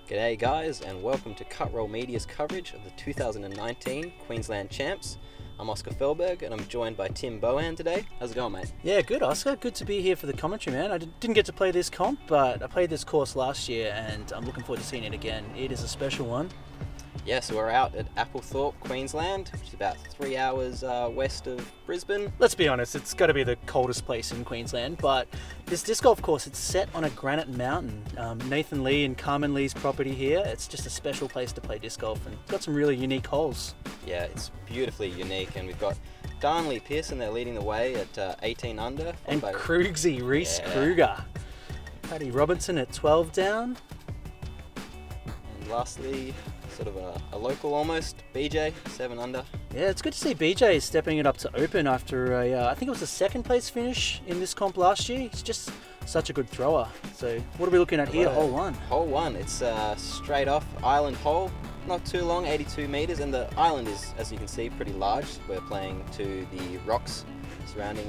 G'day guys, and welcome to Cut Roll Media's coverage of the 2019 Queensland Champs. I'm Oscar Felberg and I'm joined by Tim Bohan today. How's it going, mate? Yeah, good, Oscar. Good to be here for the commentary, man. I didn't get to play this comp, but I played this course last year and I'm looking forward to seeing it again. It is a special one. Yeah, so we're out at Applethorpe, Queensland, which is about 3 hours west of Brisbane. Let's be honest, it's got to be the coldest place in Queensland, but this disc golf course, it's set on a granite mountain. Nathan Lee and Carmen Lee's property here. It's just a special place to play disc golf and it's got some really unique holes. Yeah, it's beautifully unique, and we've got Darnley, Pearson, they're leading the way at 18 under. And Rhys Kruger. Paddy Robinson at 12 down. And lastly, sort of a local almost, BJ, 7 under. Yeah, it's good to see BJ stepping it up to open after I think it was a second place finish in this comp last year. He's just such a good thrower. So what are we looking at here? Hole one. Hole one, it's straight off island hole, not too long, 82 metres, and the island is, as you can see, pretty large. We're playing to the rocks surrounding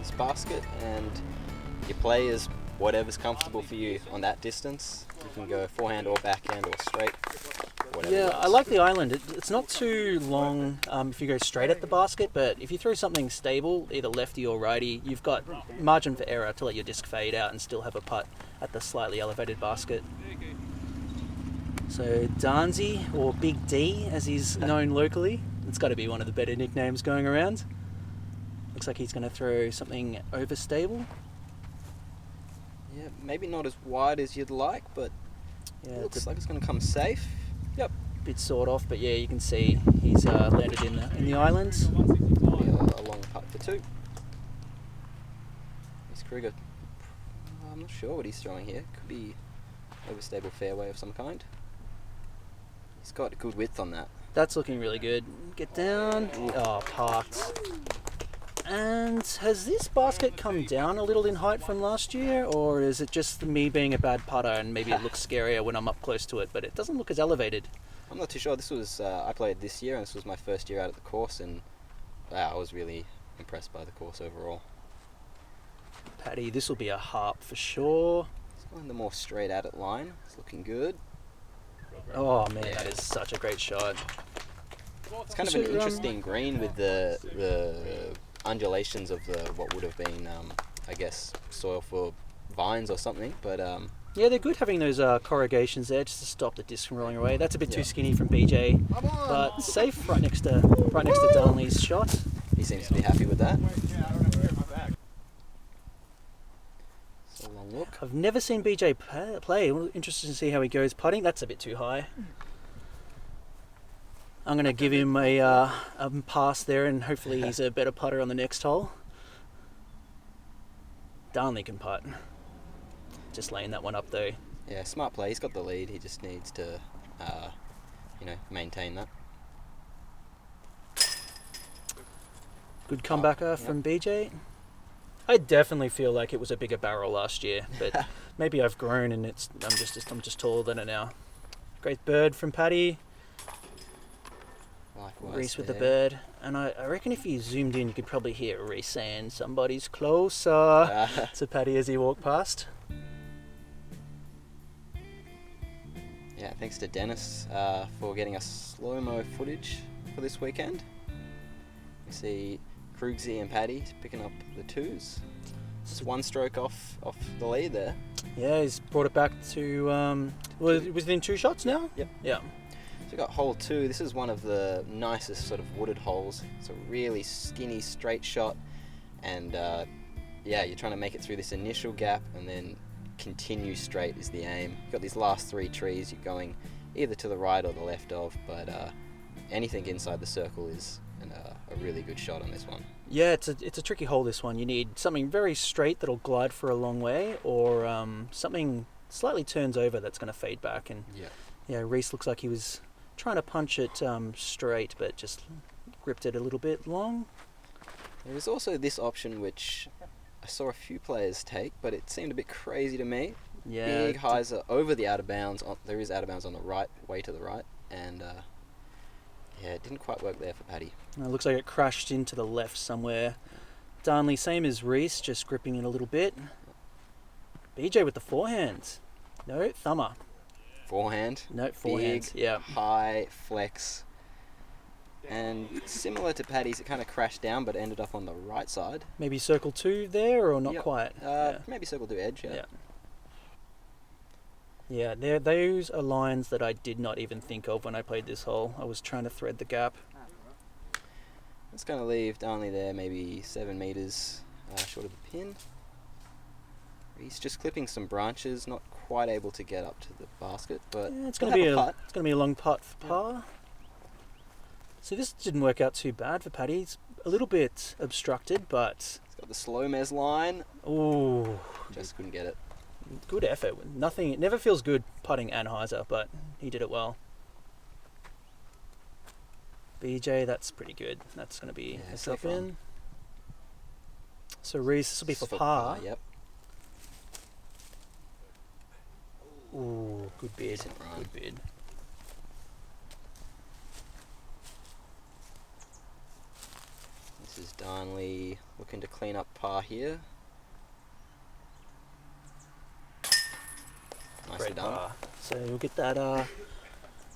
this basket, and your play is whatever's comfortable for you on that distance. You can go forehand or backhand or straight. Yeah, I like the island. It's not too long if you go straight at the basket, but if you throw something stable, either lefty or righty, you've got margin for error to let your disc fade out and still have a putt at the slightly elevated basket. So Darnley, or Big D as he's known locally, it's got to be one of the better nicknames going around. Looks like he's going to throw something overstable. Yeah, maybe not as wide as you'd like, but yeah, looks like it's going to come safe. Yep. Bit sawed off, but yeah, you can see he's landed in the islands. A long putt for two. He's Kruger. I'm not sure what he's throwing here. Could be overstable fairway of some kind. He's got good width on that. That's looking really good. Get down. Oh, parked. And has this basket come down a little in height from last year, or is it just me being a bad putter and maybe it looks scarier when I'm up close to it, but it doesn't look as elevated? I'm not too sure. This was I played this year, and this was my first year out at the course, and I was really impressed by the course overall. Paddy, this will be a harp for sure. He's going the more straight at it line. It's looking good. Oh man, that is such a great shot. It's kind of an interesting green with the undulations of what would have been, I guess, soil for vines or something, but yeah, they're good having those corrugations there just to stop the disc from rolling away. That's a bit too skinny from BJ, but safe right next to Darnley's shot. He seems to be happy with that. It's a long look. I've never seen BJ play. Interested to see how he goes putting. That's a bit too high. I'm going to give him a pass there, and hopefully he's a better putter on the next hole. Darnley can putt. Just laying that one up though. Yeah, smart play. He's got the lead. He just needs to, maintain that. Good comebacker from BJ. I definitely feel like it was a bigger barrel last year, but maybe I've grown and I'm just taller than it now. Great bird from Paddy. Rhys with the bird, and I reckon if you zoomed in you could probably hear Rhys saying somebody's closer to Paddy as he walked past. Yeah, thanks to Dennis for getting us slow-mo footage for this weekend. You see Kruger and Paddy picking up the twos. Just one stroke off the lead there. Yeah, he's brought it back to within 2 shots now? Yep. Yeah. So we've got hole 2. This is one of the nicest sort of wooded holes. It's a really skinny straight shot, and you're trying to make it through this initial gap and then continue straight is the aim. You've got these last 3 trees you're going either to the right or the left of, but anything inside the circle is a really good shot on this one. Yeah, it's a tricky hole, this one. You need something very straight that'll glide for a long way, or something slightly turns over that's going to fade back. And yeah, Rhys looks like he was trying to punch it straight, but just gripped it a little bit long. There is also this option which I saw a few players take, but it seemed a bit crazy to me. Yeah, big hyzer over the out of bounds. There is out of bounds on the right, way to the right, and it didn't quite work there for Paddy. It looks like it crashed into the left somewhere. Darnley, same as Rhys, just gripping it a little bit. BJ with the forehand. No, thumber. forehand. No, forehand. Yeah. High flex. And similar to Paddy's, it kind of crashed down, but ended up on the right side. Maybe circle 2 there, or not Yep. quite? Maybe circle 2 edge, yeah. Yeah, those are lines that I did not even think of when I played this hole. I was trying to thread the gap. It's going to leave Darnley there, maybe 7 metres short of the pin. He's just clipping some branches, not quite able to get up to the basket, but yeah, it's going to be a long putt for par. So this didn't work out too bad for Paddy. It's a little bit obstructed, but He's got the slow mez line. ooh, Just couldn't get it. good effort. Nothing. It never feels good putting Anheuser, but he did it well. BJ, that's pretty good. That's going to be a safe safe in. run. So Rhys, this will be for par. Yep. Ooh, good bid. Decent run. Good bid. This is Darnley looking to clean up par here. Nicely Great done. par. So we'll get that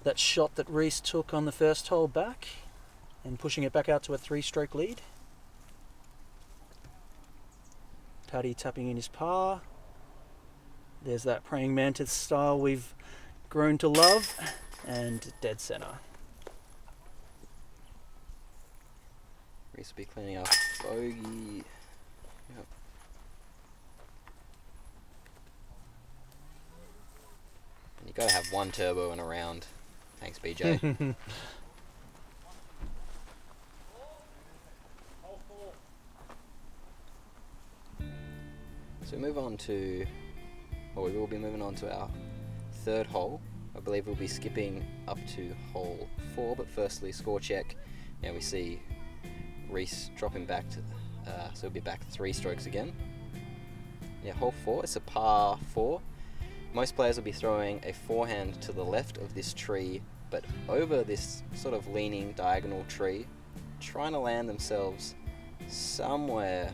that shot that Rhys took on the first hole back, and pushing it back out to a 3-stroke lead. Paddy tapping in his par. There's that praying mantis style we've grown to love, and dead center. Rhys will be cleaning up bogey. Yep. And you got to have one turbo in a round. Thanks, BJ. So we move on to, or we will be moving on to our third hole. I believe we'll be skipping up to hole 4, but firstly score check. And we see Rhys dropping back to, so he'll be back 3 strokes again. Yeah, hole 4, it's a par 4. Most players will be throwing a forehand to the left of this tree, but over this sort of leaning diagonal tree, trying to land themselves somewhere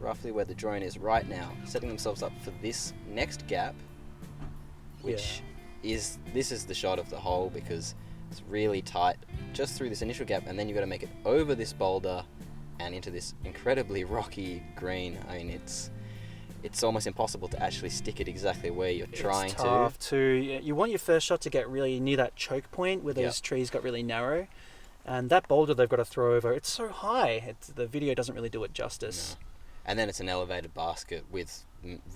roughly where the drone is right now, setting themselves up for this next gap, which is the shot of the hole, because it's really tight just through this initial gap, and then you've got to make it over this boulder and into this incredibly rocky green. I mean, it's almost impossible to actually stick it exactly where you're trying It's tough to. You want your first shot to get really near that choke point where those trees got really narrow, and that boulder they've got to throw over, it's so high. The video doesn't really do it justice. No. And then it's an elevated basket with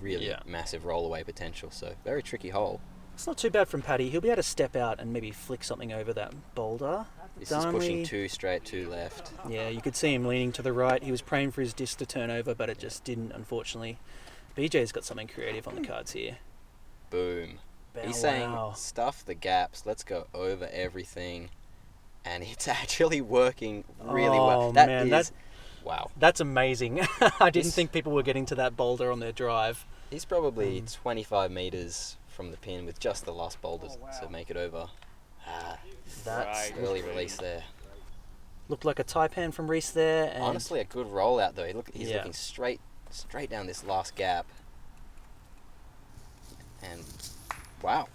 really massive roll-away potential, so very tricky hole. It's not too bad from Paddy. He'll be able to step out and maybe flick something over that boulder. This Darnley, is pushing 2 straight, 2 left. Yeah, you could see him leaning to the right. He was praying for his disc to turn over, but it just didn't, unfortunately. BJ's got something creative on the cards here. Boom. He's saying, stuff the gaps, let's go over everything. And it's actually working really well. Wow. That's amazing. I didn't think people were getting to that boulder on their drive. He's probably 25 metres from the pin with just the last boulder to make it over. That's early release there. Looked like a taipan from Rhys there. And honestly, a good rollout though. He's looking straight down this last gap. And wow.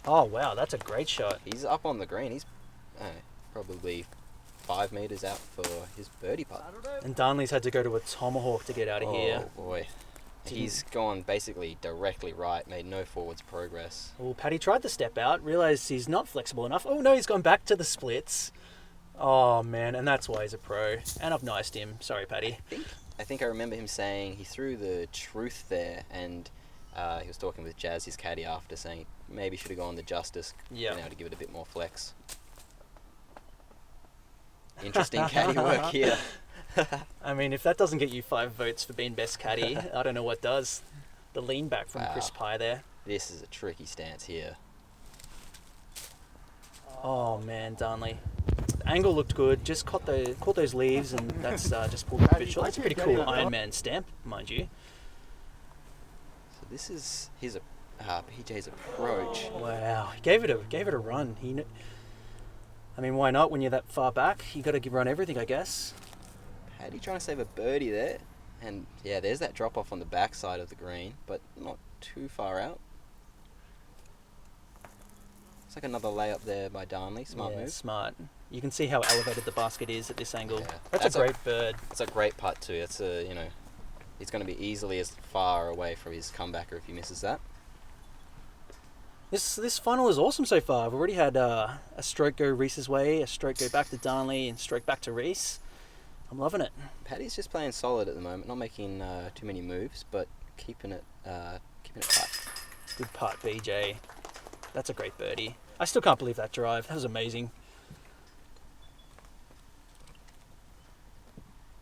Oh wow, that's a great shot. He's up on the green. He's probably 5 metres out for his birdie putt. And Darnley's had to go to a tomahawk to get out of here. Oh boy. He's gone basically directly right, made no forwards progress. Well, Paddy tried to step out, realised he's not flexible enough. Oh no, he's gone back to the splits. Oh man, and that's why he's a pro. And I've niced him. Sorry, Paddy. I think I remember him saying he threw the truth there, and he was talking with Jazz, his caddy, after, saying maybe should have gone the justice, to give it a bit more flex. Interesting caddy work here. I mean, if that doesn't get you 5 votes for being best caddy, I don't know what does. The lean back from Chris Pye there. This is a tricky stance here. Oh man, Darnley. The angle looked good, just caught those leaves, and that's just pulled a bit short. That's a pretty cool Iron Man stamp, mind you. So this is his PJ's approach. Wow, he gave it a run. I mean, why not when you're that far back? You got to run everything, I guess. Paddy trying to save a birdie there, and there's that drop off on the back side of the green, but not too far out. It's like another layup there by Darnley. Smart move. Smart. You can see how elevated the basket is at this angle. Yeah. That's a great bird. It's a great putt too. It's he's going to be easily as far away from his comebacker if he misses that. This final is awesome so far. We've already had a stroke go Rhys's way, a stroke go back to Darnley, and stroke back to Rhys. I'm loving it. Paddy's just playing solid at the moment, not making too many moves, but keeping it tight. Good putt, BJ. That's a great birdie. I still can't believe that drive. That was amazing.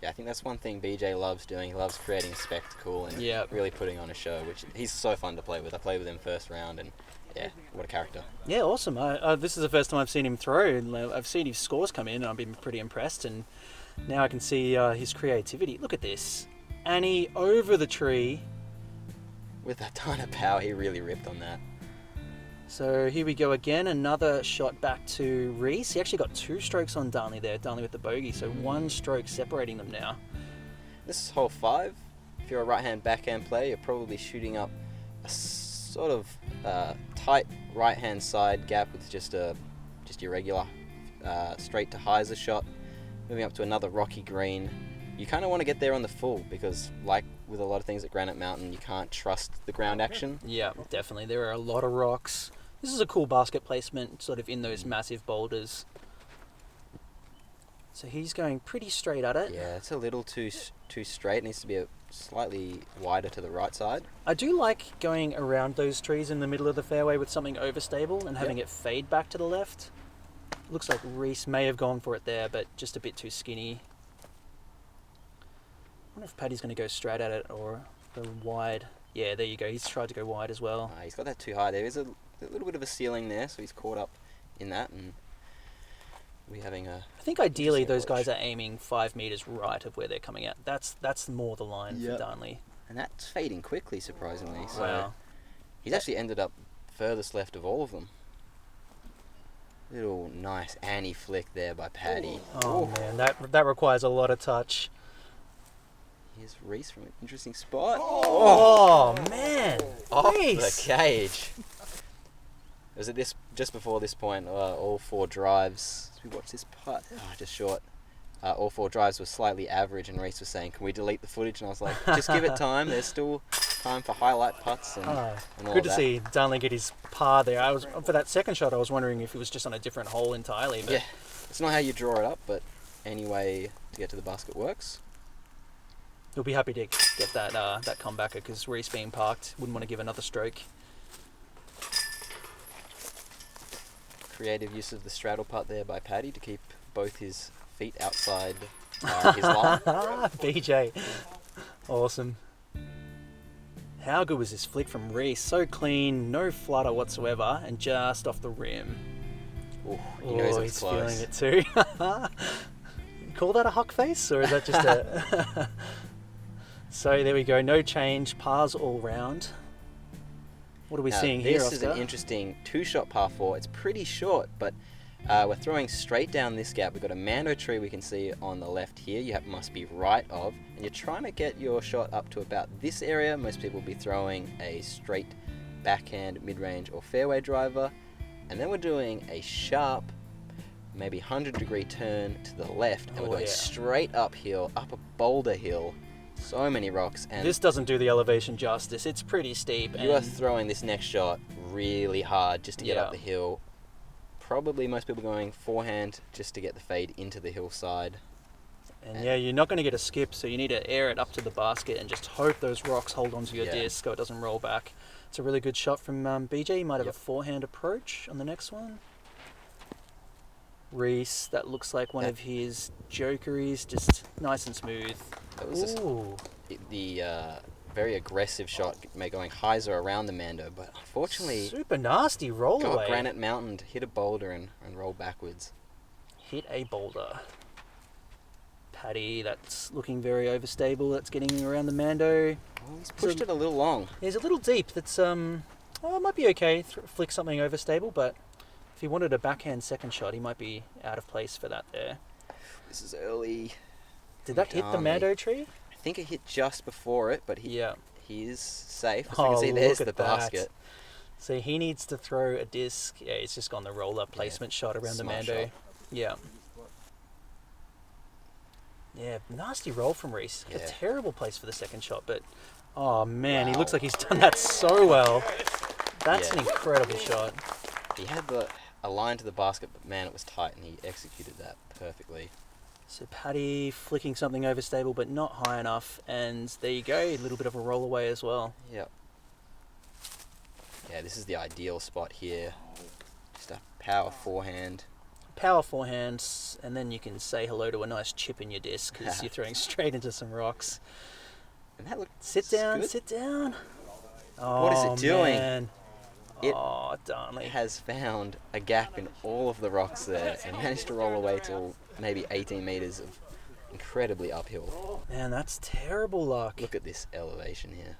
Yeah, I think that's one thing BJ loves doing. He loves creating a spectacle and really putting on a show, which he's so fun to play with. I played with him first round, and yeah, what a character. Yeah, awesome. This is the first time I've seen him throw, and I've seen his scores come in, and I've been pretty impressed, and now I can see his creativity. Look at this. Annie over the tree. With that ton of power, he really ripped on that. So here we go again, another shot back to Rhys. He actually got 2 strokes on Darnley there, Darnley with the bogey, so 1 stroke separating them now. This is hole 5. If you're a right-hand backhand player, you're probably shooting up a sort of tight right-hand side gap with just your regular straight to hyzer shot. Moving up to another rocky green. You kind of want to get there on the full because, like with a lot of things at Granite Mountain, you can't trust the ground action. Yeah, definitely. There are a lot of rocks. This is a cool basket placement, sort of in those massive boulders. So he's going pretty straight at it. Yeah, it's a little too straight. It needs to be slightly wider to the right side. I do like going around those trees in the middle of the fairway with something overstable and having it fade back to the left. Looks like Rhys may have gone for it there, but just a bit too skinny. I wonder if Paddy's going to go straight at it or go wide. Yeah, there you go. He's tried to go wide as well. He's got that too high. There is a little bit of a ceiling there, so he's caught up in that, and we're having a... I think ideally those guys are aiming 5 metres right of where they're coming out. That's more the line for Darnley. And that's fading quickly, surprisingly. So wow. He's actually ended up furthest left of all of them. Little nice Annie flick there by Paddy. Oh man, that requires a lot of touch. Here's Rhys from an interesting spot. Oh man, off Rhys. the cage. Was it just before this point? All 4 drives. We watched this putt. Just short. All 4 drives were slightly average, and Rhys was saying, "Can we delete the footage?" And I was like, "Just give it time. There's still time for highlight putts and all good to that." see Darnley get his par there. For that second shot, I was wondering if he was just on a different hole entirely. But yeah, it's not how you draw it up, but any way to get to the basket works. He'll be happy to get that comebacker because Rhys being parked wouldn't want to give another stroke. Creative use of the straddle putt there by Paddy to keep both his feet outside his line. BJ, awesome. How good was this flick from Rhys? So clean, no flutter whatsoever, and just off the rim. Ooh, he knows it's he's close. feeling it too. Call that a huck face, or is that just a... So there we go, no change, pars all round. What are we seeing here, Oscar? This is an interesting 2-shot par 4. It's pretty short, but we're throwing straight down this gap. We've got a mando tree we can see on the left here. You must be right of, and you're trying to get your shot up to about this area. Most people will be throwing a straight backhand, mid-range, or fairway driver, and then we're doing a sharp, maybe 100-degree turn to the left, and we're going straight uphill, up a boulder hill. So many rocks, and this doesn't do the elevation justice. It's pretty steep. You are throwing this next shot really hard just to get up the hill. Probably most people going forehand just to get the fade into the hillside. And you're not going to get a skip, so you need to air it up to the basket and just hope those rocks hold onto your disc so it doesn't roll back. It's a really good shot from BJ. You might have a forehand approach on the next one. Rhys, that looks like one of his jokeries, just nice and smooth. That was the very aggressive shot, going hyzer around the mando, but unfortunately... Super nasty roll away. Granite Mountain, hit a boulder and roll backwards. Hit a boulder. Paddy, that's looking very overstable. That's getting around the mando. Oh, he's pushed it a little long. He's a little deep. That's it might be okay. Flick something overstable, but if he wanted a backhand second shot, he might be out of place for that there. This is early. Did that hit the mando tree? I think it hit just before it, but he is safe. As we can see, Look there's at the basket. So he needs to throw a disc. Yeah, he's just gone the roller placement shot around the Smart Mando. shot. Yeah. Yeah, nasty roll from Rhys. A Yeah. terrible place for the second shot, but oh man, he Wow. looks like he's done that so well. That's an Yeah. incredible shot. He had a line to the basket, but man, it was tight, and he executed that perfectly. So Paddy flicking something overstable, but not high enough, and there you go, a little bit of a roll away as well. Yep. Yeah, this is the ideal spot here. Just a power forehand. Power forehands, and then you can say hello to a nice chip in your disc because you're throwing straight into some rocks. And that looked Sit down, good. sit down. Oh, What is it doing? Man. It Oh, Darnley. has found a gap in all of the rocks there and managed to roll away to maybe 18 meters of incredibly uphill. Man, that's terrible luck. Look at this elevation here.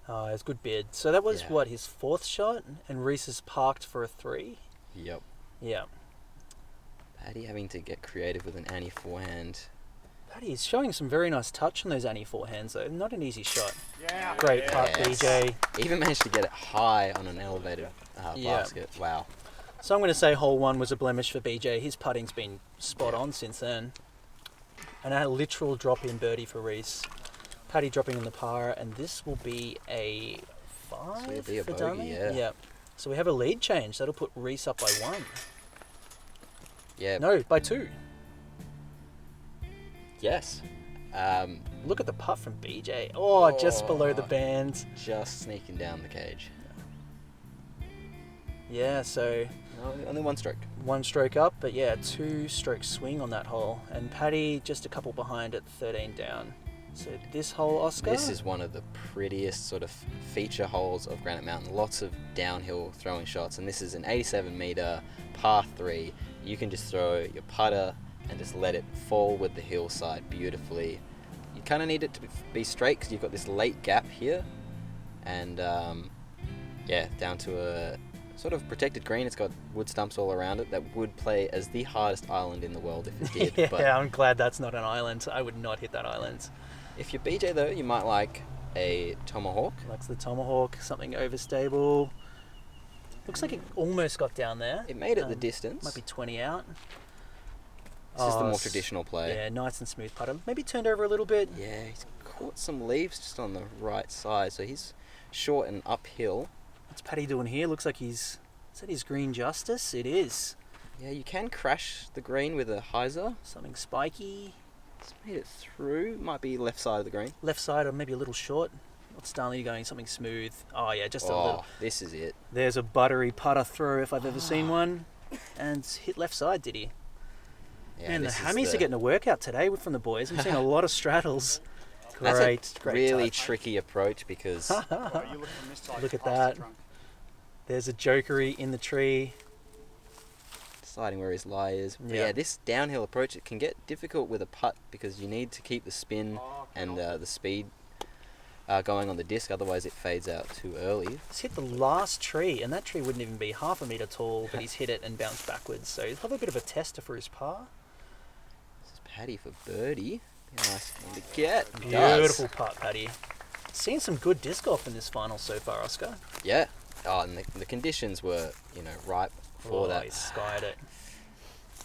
Oh, it was a good bid. So that was, Yeah. what, his fourth shot? And Rhys is parked for a 3? Yep. Yeah. Paddy having to get creative with an Annie forehand. Paddy's showing some very nice touch on those Annie forehands, though. Not an easy shot. Great putt, Yes. BJ. Even managed to get it high on an elevated Yeah. basket. Wow. So I'm going to say hole 1 was a blemish for BJ. His putting's been spot on since then. And a literal drop-in birdie for Rhys. Paddy dropping in the par, and this will be a 5 So it'll be a for bogey, Darnley. yeah. So we have a lead change. That'll put Rhys up by 1. Yeah. No, by 2. Yes. Look at the putt from BJ. Oh, just below the band. Just sneaking down the cage. Yeah, so Only one stroke. 1 stroke up, but yeah, 2 stroke swing on that hole. And Paddy just a couple behind at 13 down. So this hole, Oscar? This is one of the prettiest sort of feature holes of Granite Mountain. Lots of downhill throwing shots, and this is an 87 meter par 3. You can just throw your putter and just let it fall with the hillside beautifully. You kind of need it to be straight because you've got this late gap here, and yeah, down to a sort of protected green. It's got wood stumps all around it that would play as the hardest island in the world if it did. Yeah, But I'm glad that's not an island. I would not hit that island. if you're BJ though, you might like a tomahawk. Likes the tomahawk, something overstable. Looks like it almost got down there. It made it the distance. Might be 20 out. This is the more s- traditional play. Yeah, nice and smooth putter. Maybe turned over a little bit. Yeah, he's caught some leaves just on the right side, so he's short and uphill. What's Paddy doing here? Looks like is that his green justice? It is. Yeah, you can crash the green with a hyzer. Something spiky. It's made it through. Might be left side of the green. Left side or maybe a little short. What's Darnley going? Something smooth. Oh yeah, just a Oh, little. this is it. There's a buttery putter throw if I've ever seen one. And hit left side, did he? Yeah, Man, the this is hammies are getting a workout today from the boys. I'm seeing a lot of straddles. That's Great, a great really touch. tricky approach because Look at that. There's a jokery in the tree. deciding where his lie is. But Yeah. yeah, this downhill approach, it can get difficult with a putt because you need to keep the spin and the speed going on the disc, otherwise it fades out too early. He's hit the last tree, and that tree wouldn't even be half a metre tall, but he's hit it and bounced backwards. So he'll have a bit of a tester for his par. This is Paddy for birdie. Be a nice one to get. It Beautiful does. putt, Paddy. Seeing some good disc golf in this final so far, Oscar. Yeah. Oh, and the conditions were, ripe for that. He skied it.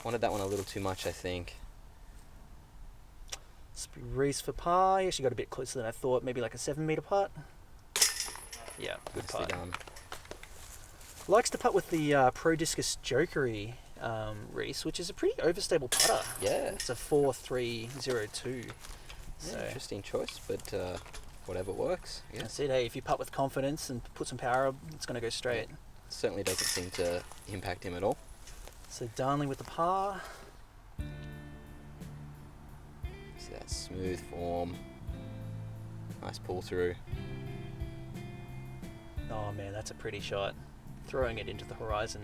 Wanted that one a little too much, I think. It's Rhys for par. He actually got a bit closer than I thought. Maybe like a 7 metre putt. Yeah, good Nicely putt. done. Likes to putt with the Pro Discus Jokery Rhys, which is a pretty overstable putter. Yeah. It's a 4.302. Yeah, So interesting choice, but whatever works. Yeah. that's it. Hey, if you putt with confidence and put some power, it's going to go straight. Certainly doesn't seem to impact him at all. So Darnley with the par. See that smooth form. Nice pull through. Oh man, that's a pretty shot. Throwing it into the horizon.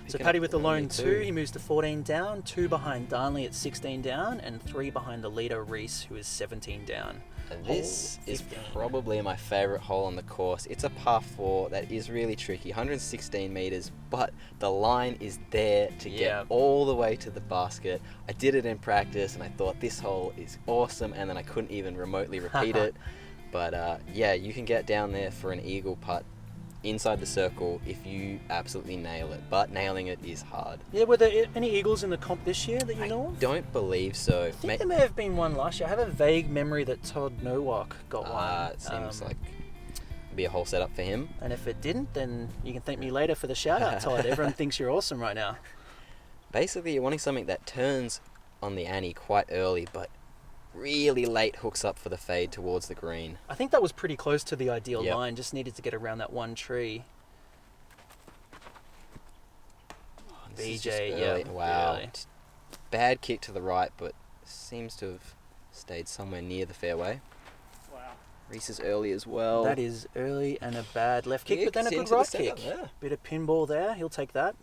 So Picking Paddy up with the the lone lead 2, too. he moves to 14 down, 2 behind Darnley at 16 down, and 3 behind the leader Rhys, who is 17 down. And this Hole is 15. probably my favourite hole on the course. It's a par 4 that is really tricky, 116 metres, but the line is there to Yeah. get all the way to the basket. I did it in practice and I thought this hole is awesome, and then I couldn't even remotely repeat it. But yeah, you can get down there for an eagle putt inside the circle if you absolutely nail it. But nailing it is hard. Yeah, were there any eagles in the comp this year that you know of? Don't believe so. I think there may have been one last year. I have a vague memory that Todd Nowak got one. It seems like it'd be a whole setup for him. And if it didn't, then you can thank me later for the shout out, Todd. Everyone thinks you're awesome right now. Basically, you're wanting something that turns on the ante quite early, but really late hooks up for the fade towards the green. I think that was pretty close to the ideal Yep. line. Just needed to get around that one tree. This is BJ, just yeah. early. Wow. Really. Bad kick to the right, but seems to have stayed somewhere near the fairway. Wow. Rhys is early as well. That is early and a bad left kick, but then a Kicks good into the right centre, kick. yeah. Bit of pinball there. He'll take that.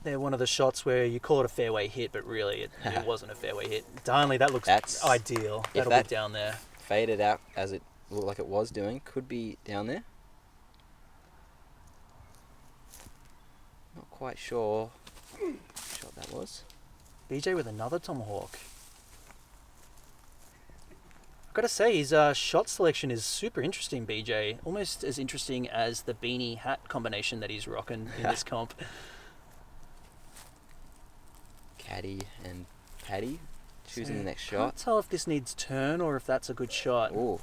They're one of the shots where you call it a fairway hit, but really it wasn't a fairway hit. Darnley, that looks That's- ideal. if That'll that- be down there. Faded out as it looked like it was doing. Could be down there. Not quite sure what shot that was. BJ with another tomahawk. I've got to say, his shot selection is super interesting, BJ. Almost as interesting as the beanie hat combination that he's rocking in this comp. Caddy and Paddy choosing So, the next Can't shot. tell if this needs turn or if that's a good shot. Oh,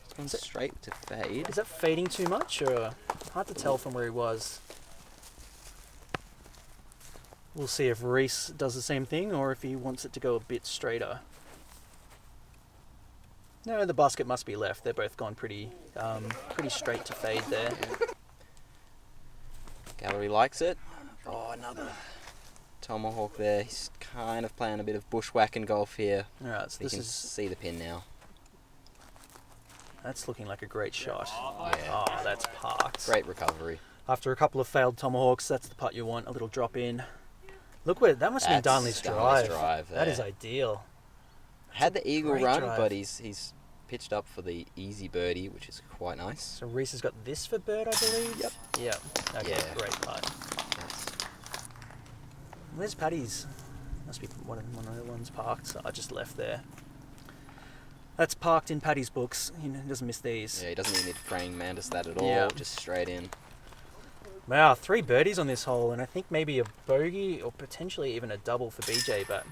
this one's straight to fade. Is that fading too much, or hard to tell from where he was? We'll see if Rhys does the same thing or if he wants it to go a bit straighter. No, the basket must be left. They're both gone pretty straight to fade there. Gallery likes it. Oh, another tomahawk there. He's kind of playing a bit of bushwhacking golf here. All right, so You this can is see the pin now. that's looking like a great shot. Yeah. Oh, that's parked. Great recovery. After a couple of failed tomahawks, that's the putt you want. A little drop in. Look where that must have been That's Darnley's Darnley's drive. drive That is there. ideal. Had the eagle great run, drive. but he's pitched up for the easy birdie, which is quite nice. So Rhys has got this for bird, I believe. Yep. Yep. Okay, Yeah. great putt. Nice. Where's Paddy's? Must be one of the ones parked. So I just left there. That's parked in Paddy's books. He doesn't miss these. Yeah, he doesn't even need to praying mantis that at all. Yeah. Just straight in. Wow, 3 birdies on this hole, and I think maybe a bogey or potentially even a double for BJ, but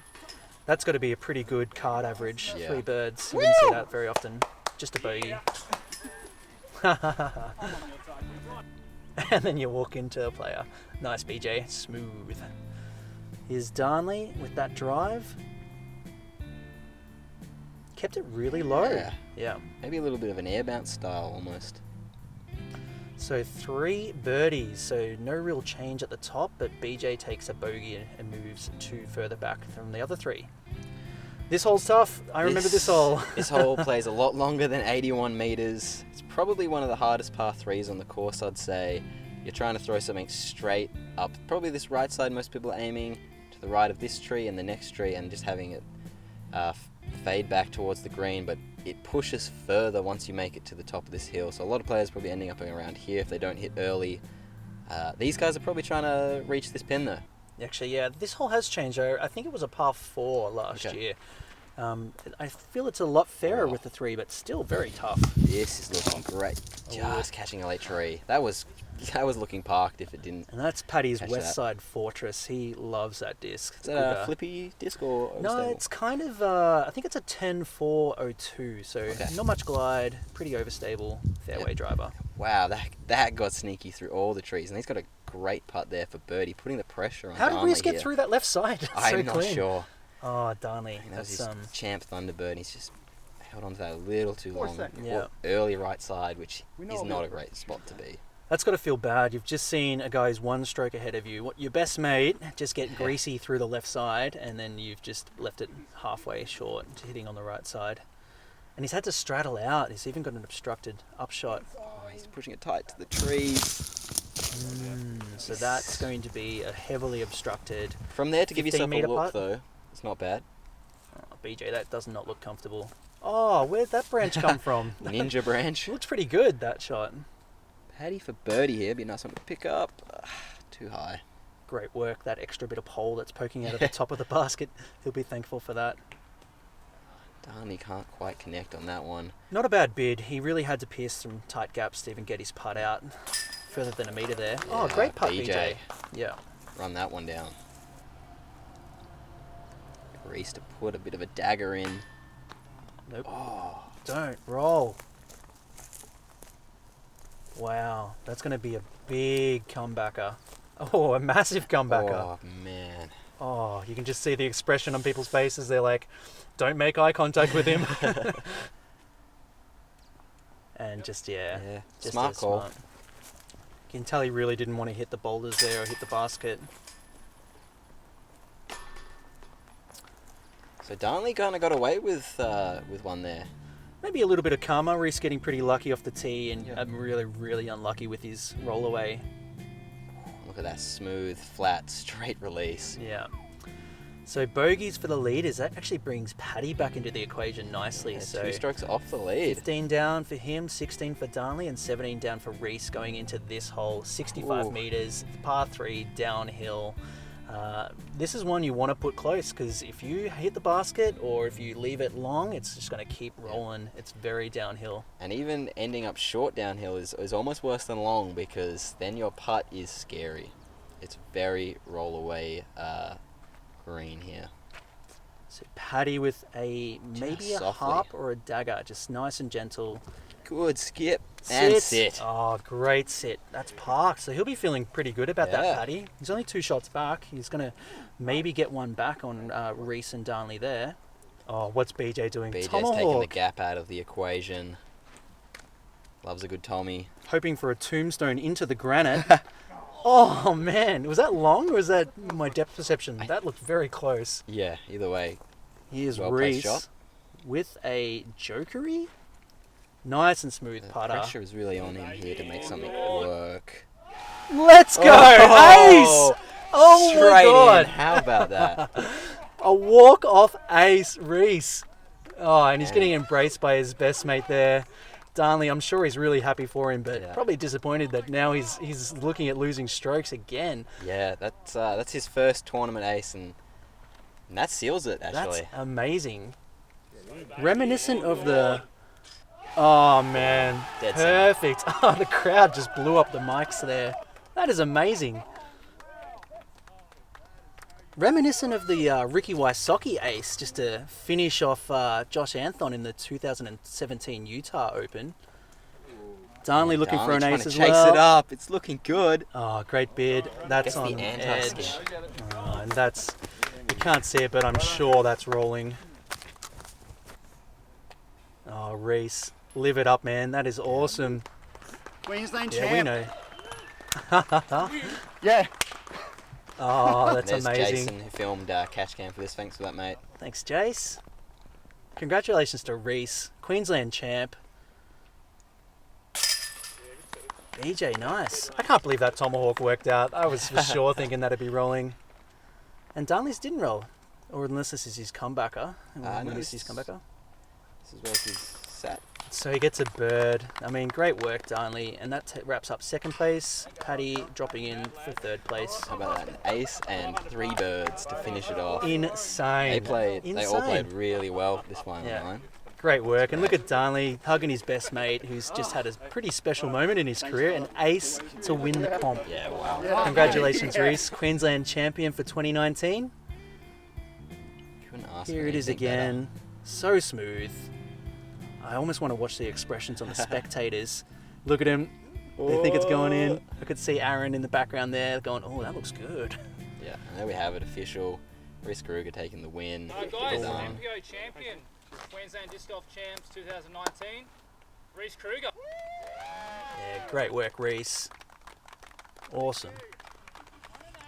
that's got to be a pretty good card average. Yeah. 3 birds. You wouldn't see that very often. Just a bogey. And then you walk into a player. Nice, BJ. Smooth. Here's Darnley with that drive. Kept it really low. Yeah. Maybe a little bit of an air bounce style almost. So 3 birdies, so no real change at the top, but BJ takes a bogey and moves 2 further back from the other 3. This hole's tough. I remember this hole. This hole plays a lot longer than 81 metres. It's probably one of the hardest par 3s on the course, I'd say. You're trying to throw something straight up. Probably this right side, most people are aiming to the right of this tree and the next tree and just having it fade back towards the green, but it pushes further once you make it to the top of this hill. So a lot of players probably ending up around here if they don't hit early. These guys are probably trying to reach this pin though. Actually, yeah, this hole has changed. I think it was a par 4 last Okay. year. I feel it's a lot fairer Oh. with the 3, but still very tough. This is looking great. Oh. Just catching a late tree. That was looking parked if it didn't. And that's Paddy's Catch West that. Side Fortress. He loves that disc. Is that a flippy disc or No, overstable? it's kind of, I think it's a 10-4-02, so Okay. not much glide, pretty overstable fairway driver. Wow, that got sneaky through all the trees, and he's got a great putt there for birdie, putting the pressure on. How did Darnley Rhys get here. through that left side? It's I'm so not clean. sure. Oh, Darnley. I think that was That's, his champ Thunderbird, and he's just held on to that a little too Four long. seconds. Yeah. Early right side, which We know is a not bit. a great spot to be. That's got to feel bad. You've just seen a guy who's 1 stroke ahead of you. What your best mate just get greasy through the left side, and then you've just left it halfway short to hitting on the right side. And he's had to straddle out. He's even got an obstructed upshot. Oh, he's pushing it tight to the trees. So that's going to be a heavily obstructed. From there to give yourself a 15-metre look, putt? though, it's not bad. Oh, BJ, that does not look comfortable. Oh, where'd that branch come from? Ninja branch. Looks pretty good, that shot. Paddy for birdie here. Be a nice one to pick up. Too high. Great work. That extra bit of pole that's poking out of the top of the basket. He'll be thankful for that. Darnley can't quite connect on that one. Not a bad bid. He really had to pierce some tight gaps to even get his putt out. Further than a metre there. Yeah, oh, great putt, BJ. BJ. Yeah. Run that one down. Rhys to put a bit of a dagger in. Nope. Oh. Don't roll. Wow, that's going to be a big comebacker. Oh, a massive comebacker. Oh, man. Oh, you can just see the expression on people's faces. They're like, don't make eye contact with him. And just, Yeah, just smart call. Smart. You can tell he really didn't want to hit the boulders there or hit the basket. So Darnley kind of got away with one there. Maybe a little bit of karma. Rhys getting pretty lucky off the tee and really, really unlucky with his roll away. Look at that smooth, flat, straight release. Yeah. So bogeys for the leaders. That actually brings Paddy back into the equation nicely. Yeah, so 2 strokes off the lead. 15 down for him, 16 for Darnley, and 17 down for Rhys going into this hole. 65 metres, par 3, downhill. This is one you want to put close because if you hit the basket or if you leave it long, it's just going to keep rolling. It's very downhill. And even ending up short downhill is almost worse than long because then your putt is scary. It's very roll away green here. So Paddy with maybe a softly. harp or a dagger, just nice and gentle. Good skip and sit. Oh, great sit. That's parked. So he'll be feeling pretty good about that, Yeah. Paddy. He's only 2 shots back. He's going to maybe get one back on Rhys and Darnley there. Oh, what's BJ doing? BJ's Tomahawk. taking the gap out of the equation. Loves a good Tommy. Hoping for a tombstone into the granite. Oh, man. Was that long or was that my depth perception? That looked very close. Yeah, either way. Here's Well-placed Rhys shot. with a jokery. Nice and smooth The putter. pressure is really on him here to make something work. Let's go! Oh, Ace! Oh straight my god! in. How about that? A walk-off ace, Rhys. Oh, and he's getting embraced by his best mate there. Darnley, I'm sure he's really happy for him, but probably disappointed that now he's looking at losing strokes again. Yeah, that's his first tournament ace, and that seals it, actually. That's amazing. Reminiscent of the... Oh, man. Dead center. Perfect. Oh, the crowd just blew up the mics there. That is amazing. Reminiscent of the Ricky Wysocki ace, just to finish off Josh Anthon in the 2017 Utah Open. Darnley looking for an Darnley ace as trying to well. chase it up. It's looking good. Oh, great bid. That's Gets on the anti-skin. edge. Oh, and that's... You can't see it, but I'm sure that's rolling. Oh, Rhys. Live it up, man. That is awesome. Queensland Yeah, champ. we know. Yeah. Oh, that's There's amazing. Jason who filmed Catch Cam for this. Thanks for that, mate. Thanks, Jace. Congratulations to Rhys, Queensland champ. BJ, nice. I can't believe that Tomahawk worked out. I was for sure thinking that'd be rolling. And Darnley's didn't roll. Or unless this is his comebacker. No, This is his comebacker. This is where he's sat. So he gets a bird. I mean, great work, Darnley. And that wraps up 2nd place. Paddy dropping in for 3rd place. How about that? An ace and 3 birds to finish it off. Insane. They all played really well this final line. Great work. And look at Darnley hugging his best mate, who's just had a pretty special moment in his career, an ace to win the comp. Yeah, wow. Congratulations, Rhys, Queensland champion for 2019. Couldn't ask Here for it is anything again. So smooth. I almost want to watch the expressions on the spectators. Look at him. They think it's going in. I could see Aaron in the background there going, oh, that looks good. better. Yeah, and there we have it, official. Rhys Kruger taking the win. Guys, Well done. MPO champion, Queensland Disc Golf Champs 2019, Rhys Kruger. Yeah, great work, Rhys. Awesome.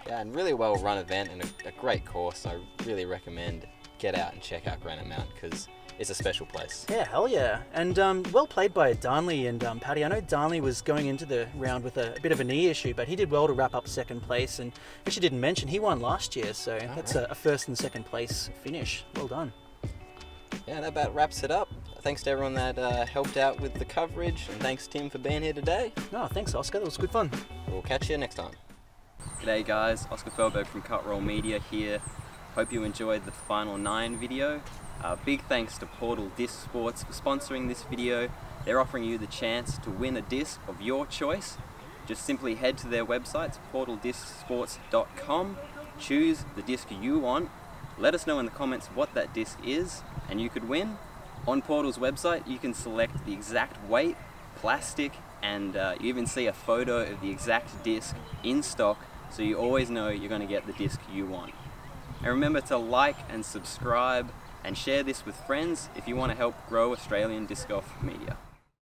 Yeah, and really well run event and a great course. I really recommend get out and check out Granite Mount because it's a special place. Yeah, hell yeah. And well played by Darnley and Paddy. I know Darnley was going into the round with a bit of a knee issue, but he did well to wrap up 2nd place. And actually didn't mention, he won last year, so that's a 1st and 2nd place finish. Well done. Yeah, that about wraps it up. Thanks to everyone that helped out with the coverage, and thanks Tim for being here today. No, thanks, Oscar. That was good fun. We'll catch you next time. G'day guys, Oscar Feldberg from Cut Roll Media here. Hope you enjoyed the Final 9 video. Big thanks to Portal Disc Sports for sponsoring this video. They're offering you the chance to win a disc of your choice. Just simply head to their website, portaldiscsports.com, choose the disc you want, let us know in the comments what that disc is, and you could win. On Portal's website, you can select the exact weight, plastic, and you even see a photo of the exact disc in stock, so you always know you're going to get the disc you want. And remember to like and subscribe and share this with friends if you want to help grow Australian disc golf media.